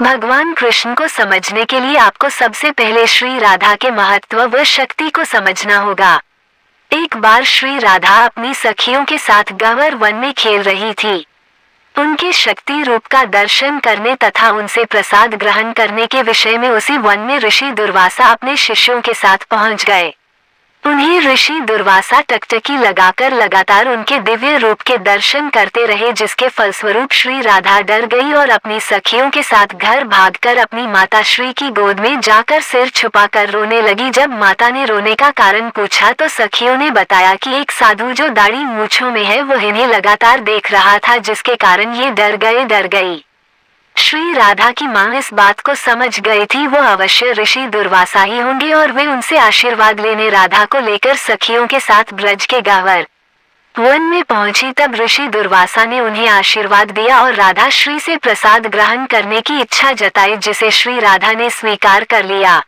भगवान कृष्ण को समझने के लिए आपको सबसे पहले श्री राधा के महत्व व शक्ति को समझना होगा। एक बार श्री राधा अपनी सखियों के साथ गंवर वन में खेल रही थी। उनके शक्ति रूप का दर्शन करने तथा उनसे प्रसाद ग्रहण करने के विषय में उसी वन में ऋषि दुर्वासा अपने शिष्यों के साथ पहुंच गए। उन्हें ऋषि दुर्वासा टकटकी लगाकर लगातार उनके दिव्य रूप के दर्शन करते रहे, जिसके फलस्वरूप श्री राधा डर गई और अपनी सखियों के साथ घर भागकर अपनी माता श्री की गोद में जाकर सिर छुपाकर रोने लगी। जब माता ने रोने का कारण पूछा तो सखियों ने बताया कि एक साधु जो दाढ़ी मूंछों में है वो इन्हें लगातार देख रहा था, जिसके कारण ये डर गई। श्री राधा की मां इस बात को समझ गई थी वो अवश्य ऋषि दुर्वासा ही होंगे और वे उनसे आशीर्वाद लेने राधा को लेकर सखियों के साथ ब्रज के गंवर वन में पहुंची। तब ऋषि दुर्वासा ने उन्हें आशीर्वाद दिया और राधा श्री से प्रसाद ग्रहण करने की इच्छा जताई, जिसे श्री राधा ने स्वीकार कर लिया।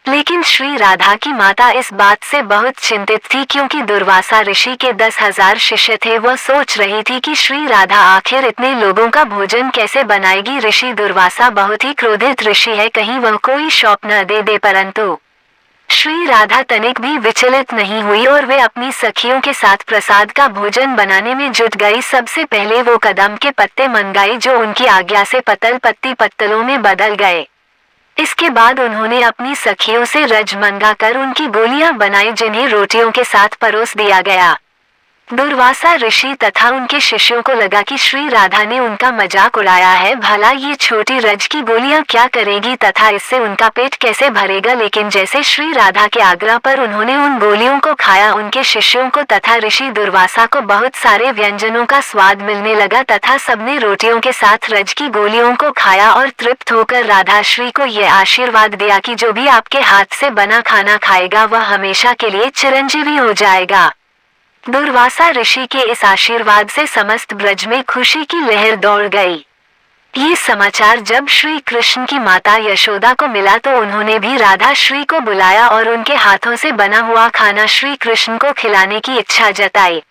लेकिन श्री राधा की माता इस बात से बहुत चिंतित थी, क्योंकि दुर्वासा ऋषि के 10,000 शिष्य थे। वह सोच रही थी कि श्री राधा आखिर इतने लोगों का भोजन कैसे बनाएगी। ऋषि दुर्वासा बहुत ही क्रोधित ऋषि है, कहीं वह कोई शाप न दे दे। परंतु श्री राधा तनिक भी विचलित नहीं हुई और वे अपनी सखियों के साथ प्रसाद का भोजन बनाने में जुट गई। सबसे पहले वो कदम के पत्ते मंगाए, जो उनकी आज्ञा से पत्तल पत्ती पत्तलों में बदल गए। इसके बाद उन्होंने अपनी सखियों से रज मंगाकर उनकी गोलियां बनाई, जिन्हें रोटियों के साथ परोस दिया गया। दुर्वासा ऋषि तथा उनके शिष्यों को लगा कि श्री राधा ने उनका मजाक उड़ाया है, भला ये छोटी रज की गोलियां क्या करेगी तथा इससे उनका पेट कैसे भरेगा। लेकिन जैसे श्री राधा के आग्रह पर उन्होंने उन गोलियों को खाया, उनके शिष्यों को तथा ऋषि दुर्वासा को बहुत सारे व्यंजनों का स्वाद मिलने लगा तथा सबने रोटियों के साथ रज की गोलियों को खाया और तृप्त होकर राधा श्री को यह आशीर्वाद दिया कि जो भी आपके हाथ से बना खाना खाएगा वह हमेशा के लिए चिरंजीवी हो जाएगा। दुर्वासा ऋषि के इस आशीर्वाद से समस्त ब्रज में खुशी की लहर दौड़ गई। ये समाचार जब श्री कृष्ण की माता यशोदा को मिला तो उन्होंने भी राधा श्री को बुलाया और उनके हाथों से बना हुआ खाना श्री कृष्ण को खिलाने की इच्छा जताई।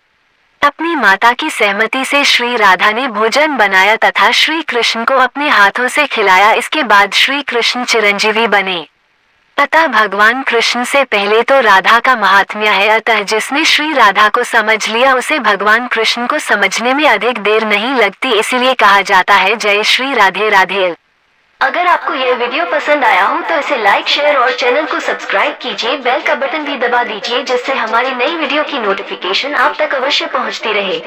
अपनी माता की सहमति से श्री राधा ने भोजन बनाया तथा श्री कृष्ण को अपने हाथों से खिलाया। इसके बाद श्री कृष्ण चिरंजीवी बने। अतः भगवान कृष्ण से पहले तो राधा का महात्म्य है, अतः जिसने श्री राधा को समझ लिया उसे भगवान कृष्ण को समझने में अधिक देर नहीं लगती। इसीलिए कहा जाता है जय श्री राधे राधे। अगर आपको यह वीडियो पसंद आया हो तो इसे लाइक, शेयर और चैनल को सब्सक्राइब कीजिए। बेल का बटन भी दबा दीजिए, जिससे हमारी नई वीडियो की नोटिफिकेशन आप तक अवश्य पहुंचती रहे।